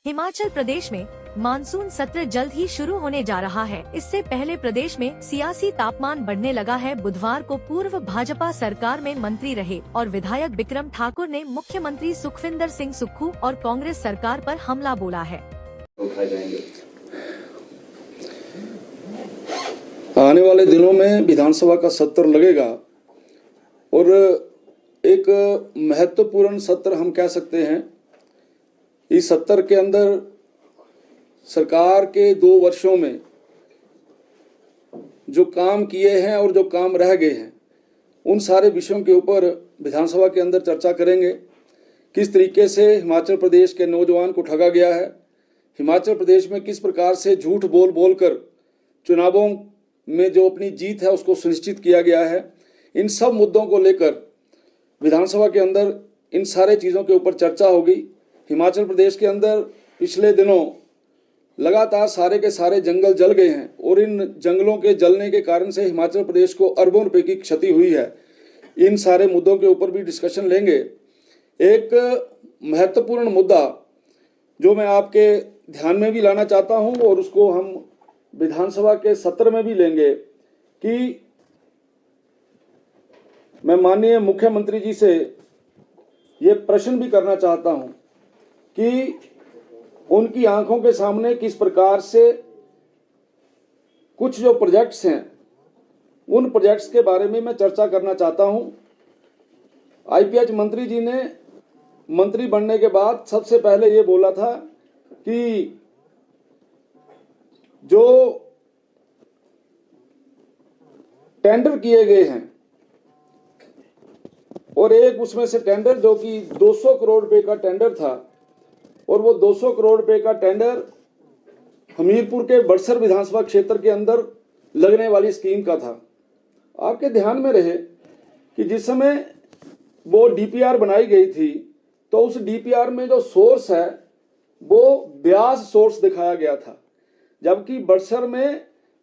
हिमाचल प्रदेश में मानसून सत्र जल्द ही शुरू होने जा रहा है। इससे पहले प्रदेश में सियासी तापमान बढ़ने लगा है। बुधवार को पूर्व भाजपा सरकार में मंत्री रहे और विधायक बिक्रम ठाकुर ने मुख्यमंत्री सुखविंदर सिंह सुक्खू और कांग्रेस सरकार पर हमला बोला है। आने वाले दिनों में विधानसभा का सत्र लगेगा और एक महत्वपूर्ण सत्र हम कह सकते हैं। इस सत्र के अंदर सरकार के 2 वर्षों में जो काम किए हैं और जो काम रह गए हैं उन सारे विषयों के ऊपर विधानसभा के अंदर चर्चा करेंगे। किस तरीके से हिमाचल प्रदेश के नौजवान को ठगा गया है, हिमाचल प्रदेश में किस प्रकार से झूठ बोल बोल कर चुनावों में जो अपनी जीत है उसको सुनिश्चित किया गया है, इन सब मुद्दों को लेकर विधानसभा के अंदर इन सारे चीज़ों के ऊपर चर्चा होगी। हिमाचल प्रदेश के अंदर पिछले दिनों लगातार सारे के सारे जंगल जल गए हैं और इन जंगलों के जलने के कारण से हिमाचल प्रदेश को अरबों रुपए की क्षति हुई है। इन सारे मुद्दों के ऊपर भी डिस्कशन लेंगे। एक महत्वपूर्ण मुद्दा जो मैं आपके ध्यान में भी लाना चाहता हूं और उसको हम विधानसभा के सत्र में भी लेंगे कि मैं माननीय मुख्यमंत्री जी से ये प्रश्न भी करना चाहता हूं कि उनकी आंखों के सामने किस प्रकार से कुछ जो प्रोजेक्ट्स हैं उन प्रोजेक्ट्स के बारे में मैं चर्चा करना चाहता हूं। आईपीएच मंत्री जी ने मंत्री बनने के बाद सबसे पहले ये बोला था कि जो टेंडर किए गए हैं और एक उसमें से टेंडर जो कि 200 करोड़ रुपए का टेंडर था और वो 200 करोड़ रुपए का टेंडर हमीरपुर के बड़सर विधानसभा क्षेत्र के अंदर लगने वाली स्कीम का था। आपके ध्यान में रहे कि जिस समय वो डीपीआर बनाई गई थी तो उस डीपीआर में जो सोर्स है वो ब्यास सोर्स दिखाया गया था, जबकि बड़सर में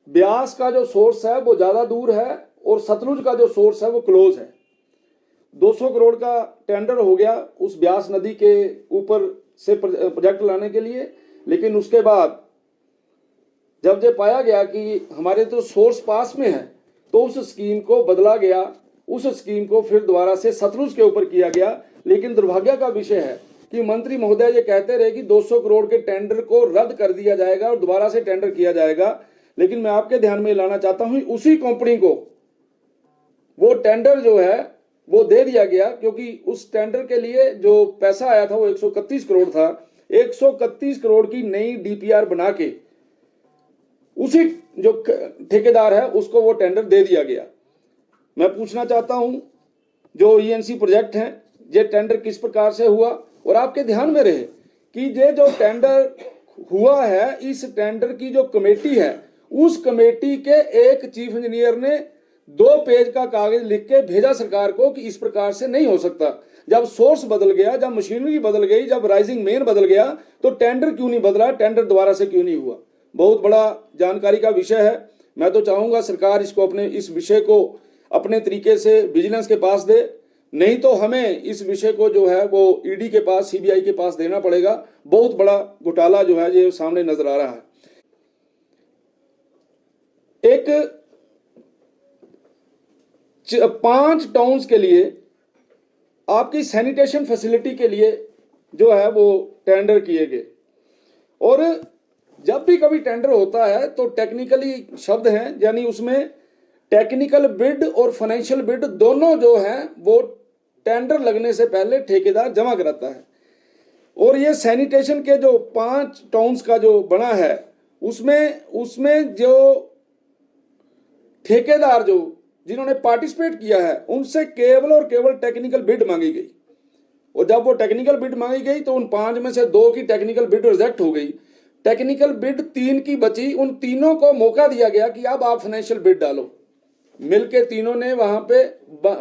ब्यास का जो सोर्स है वो ज़्यादा दूर है और सतलुज का जो सोर्स है वो क्लोज है। 200 करोड़ का टेंडर हो गया उस ब्यास नदी के ऊपर से प्रोजेक्ट लाने के लिए, लेकिन उसके बाद जब ये पाया गया कि हमारे तो सोर्स पास में है तो उस स्कीम को बदला गया, उस स्कीम को फिर दोबारा से सतलुज के ऊपर किया गया। लेकिन दुर्भाग्य का विषय है कि मंत्री महोदय ये कहते रहे कि 200 करोड़ के टेंडर को रद्द कर दिया जाएगा और दोबारा से टेंडर किया जाएगा, लेकिन मैं आपके ध्यान में लाना चाहता हूं उसी कंपनी को वो टेंडर जो है वो दे दिया गया, क्योंकि उस टेंडर के लिए जो पैसा आया था वो 131 करोड़ था। 131 करोड़ की नई डीपीआर बना के उसी जो ठेकेदार है उसको वो टेंडर दे दिया गया। मैं पूछना चाहता हूं जो ईएनसी प्रोजेक्ट हैं ये टेंडर किस प्रकार से हुआ, और आपके ध्यान में रहे कि ये जो टेंडर हुआ है इस टेंडर की जो कमेटी है उस कमेटी के एक चीफ इंजीनियर ने 2 पेज का कागज लिख के भेजा सरकार को कि इस प्रकार से नहीं हो सकता। जब सोर्स बदल गया, जब मशीनरी बदल गई, जब राइजिंग मेन बदल गया तो टेंडर क्यों नहीं बदला, टेंडर दोबारा से क्यों नहीं हुआ। बहुत बड़ा जानकारी का विषय है। मैं तो चाहूंगा सरकार इसको अपने इस विषय को अपने तरीके से विजिलेंस के पास दे, नहीं तो हमें इस विषय को जो है वो ईडी के पास, सीबीआई के पास देना पड़ेगा। बहुत बड़ा घोटाला जो है ये सामने नजर आ रहा है। एक 5 टाउन्स के लिए आपकी सैनिटेशन फैसिलिटी के लिए जो है वो टेंडर किए गए, और जब भी कभी टेंडर होता है तो टेक्निकली शब्द हैं, यानी उसमें टेक्निकल बिड और फाइनेंशियल बिड दोनों जो हैं वो टेंडर लगने से पहले ठेकेदार जमा कराता है। और ये सैनिटेशन के जो 5 टाउन्स का जो बना है उसमें जो ठेकेदार जो जिन्होंने पार्टिसिपेट किया है उनसे केवल और केवल टेक्निकल बिड मांगी गई, और जब वो टेक्निकल बिड मांगी गई तो उन 5 में से 2 की टेक्निकल बिड रिजेक्ट हो गई। टेक्निकल बिड 3 की बची, उन तीनों को मौका दिया गया कि अब आप फाइनेंशियल बिड डालो। मिलके तीनों ने वहां पे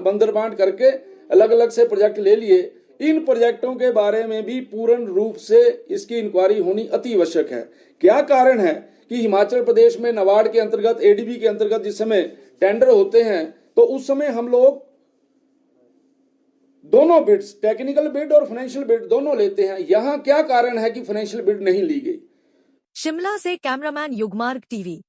बंदर बांट करके अलग अलग से प्रोजेक्ट ले लिए। इन प्रोजेक्टों के बारे में भी पूर्ण रूप से इसकी इंक्वायरी होनी अति आवश्यक है। क्या कारण है कि हिमाचल प्रदेश में नाबार्ड के अंतर्गत, एडीबी के अंतर्गत जिस समय टेंडर होते हैं तो उस समय हम लोग दोनों बिड्स, टेक्निकल बिड और फाइनेंशियल बिड दोनों लेते हैं। यहाँ क्या कारण है कि फाइनेंशियल बिड नहीं ली गई? शिमला से कैमरामैन युगमार्ग टीवी।